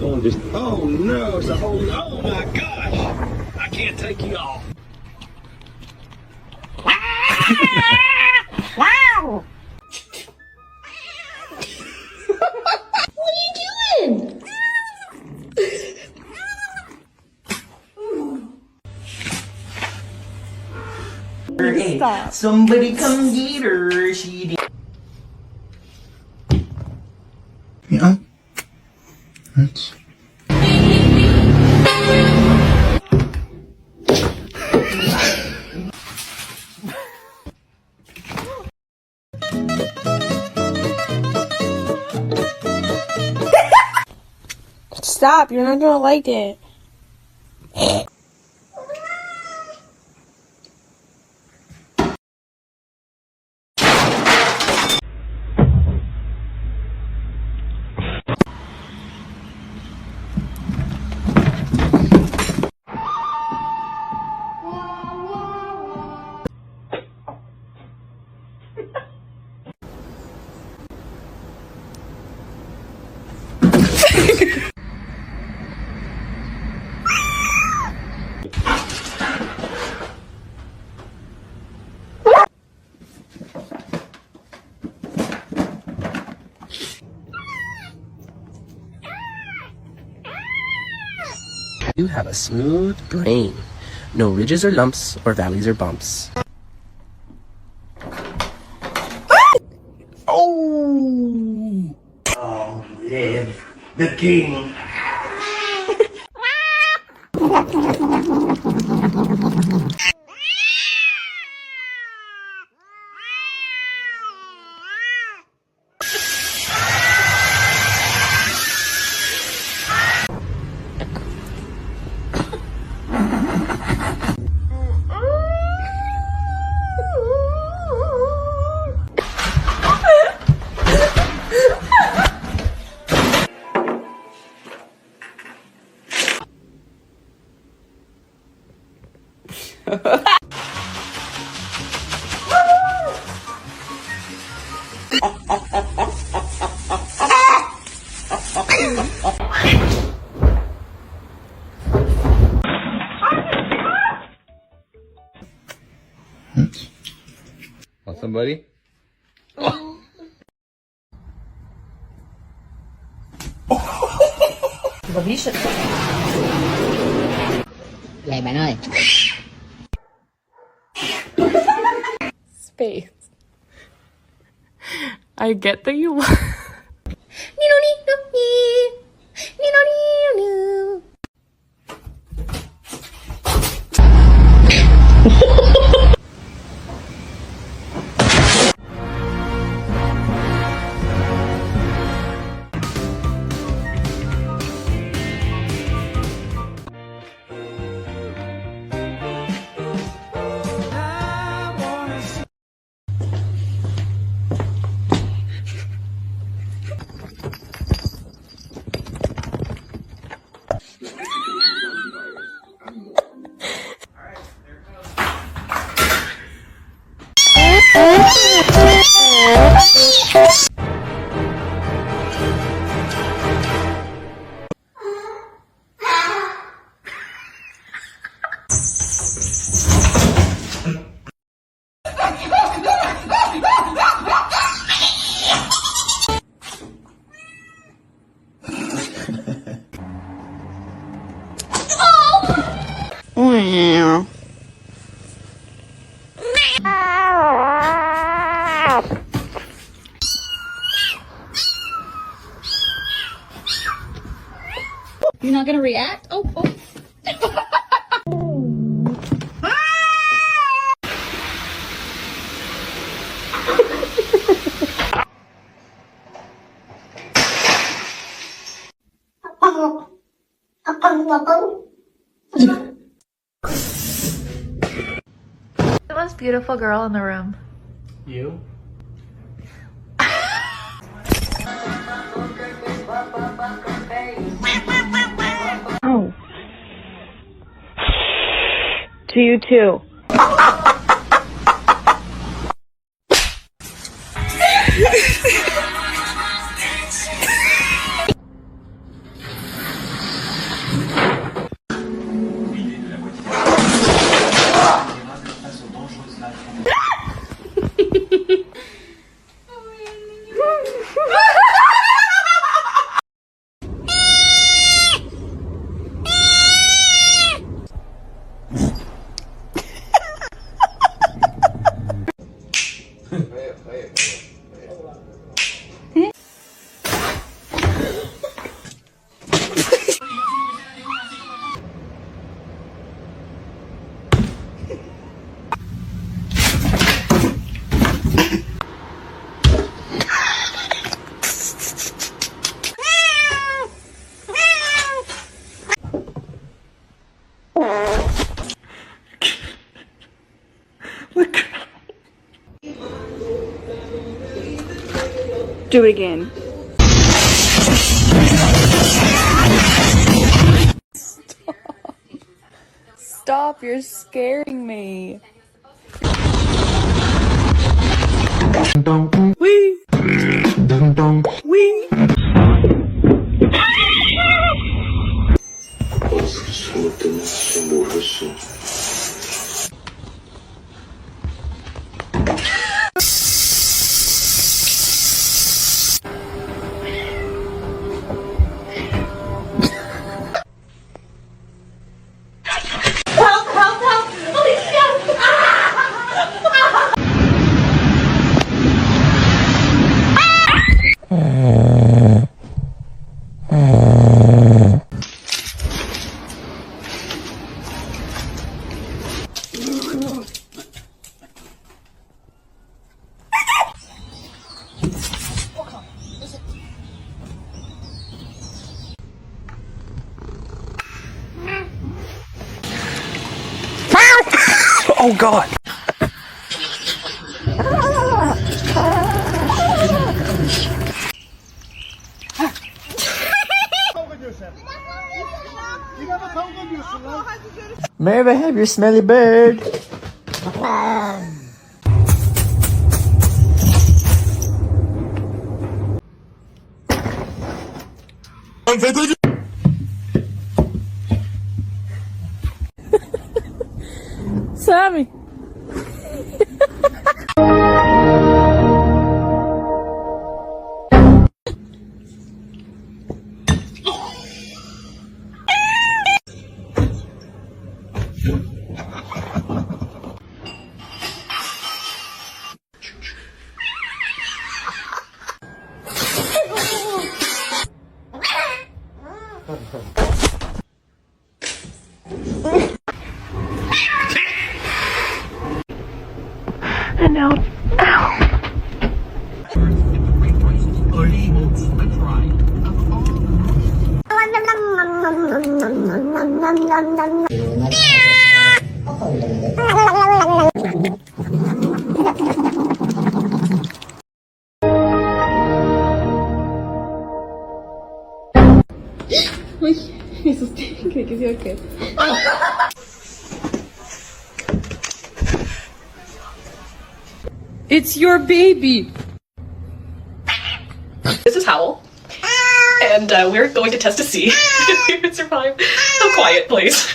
phone just, oh no, it's a whole, oh my gosh, I can't take you off. Wow! What are you doing? Hey, stop. somebody come get her. She did. Yeah. That's... Stop, you're not gonna like it. You have a smooth brain. No ridges or lumps or valleys or bumps. Oh! Oh, live the king. Want somebody? Vậy bạn ơi. Space. I get that you You're not gonna react? Oh. The most beautiful girl in the room. You? Oh. To you too. do it again. Stop, you're scaring me. Wee. Wee. Oh God! May I have your smelly bird? Sammy. And now, it's your baby. This is Howl, and we're going to test to see if we would survive a quiet place.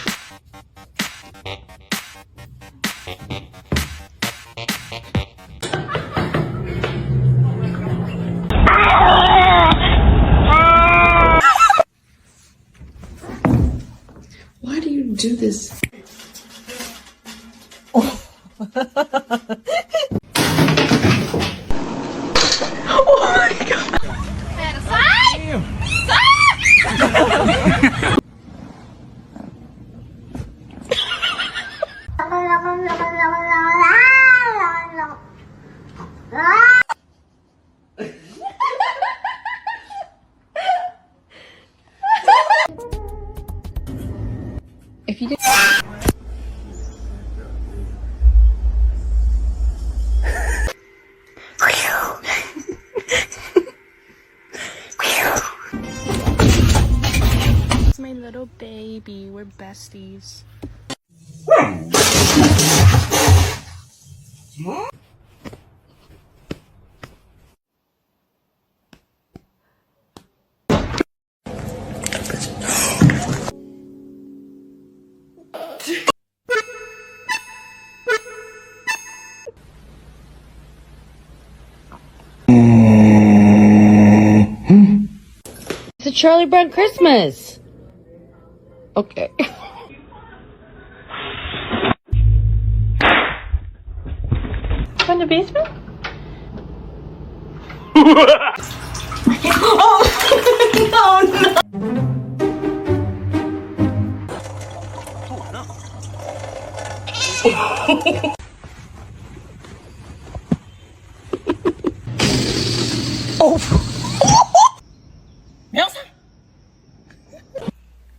Why do you do this? If you did. It's my little baby. We're besties. It's a Charlie Brown Christmas. Okay. From the basement?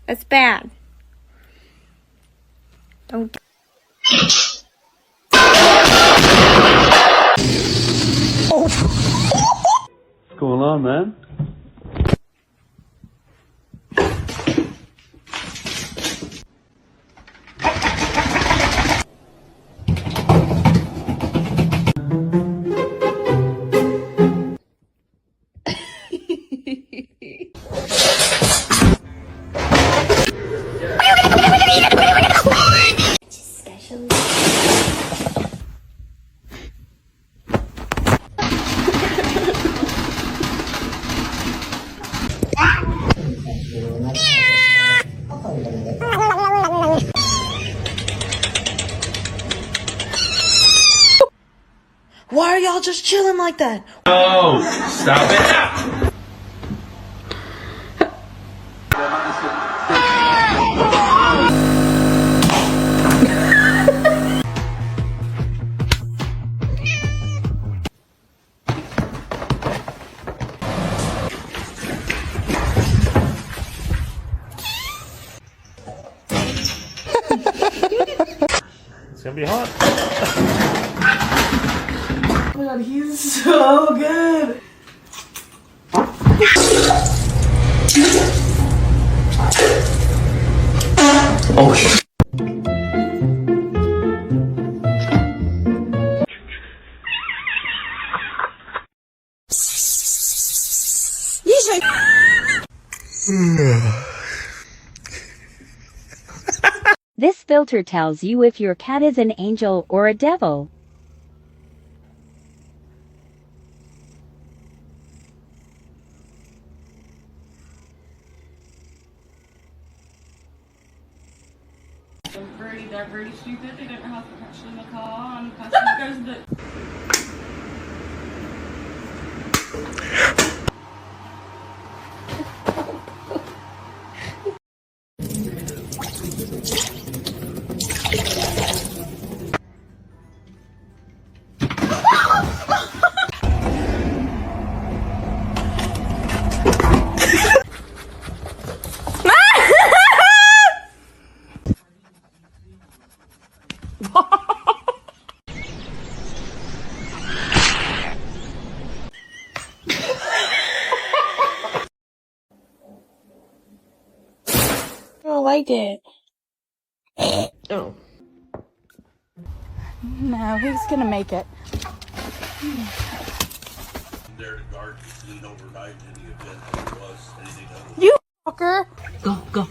That's bad. Don't. going on, man? Why are y'all just chilling like that? Oh, stop it! It's gonna be hot. Oh my god, he's so good. Oh shit. This filter tells you if your cat is an angel or a devil. They're really stupid. They don't know how to catch in the car, and the customer goes to the... I don't like it. Oh. No, he's gonna make it. There to guard you clean overnight in the event there was anything else. You fucker! Go, go.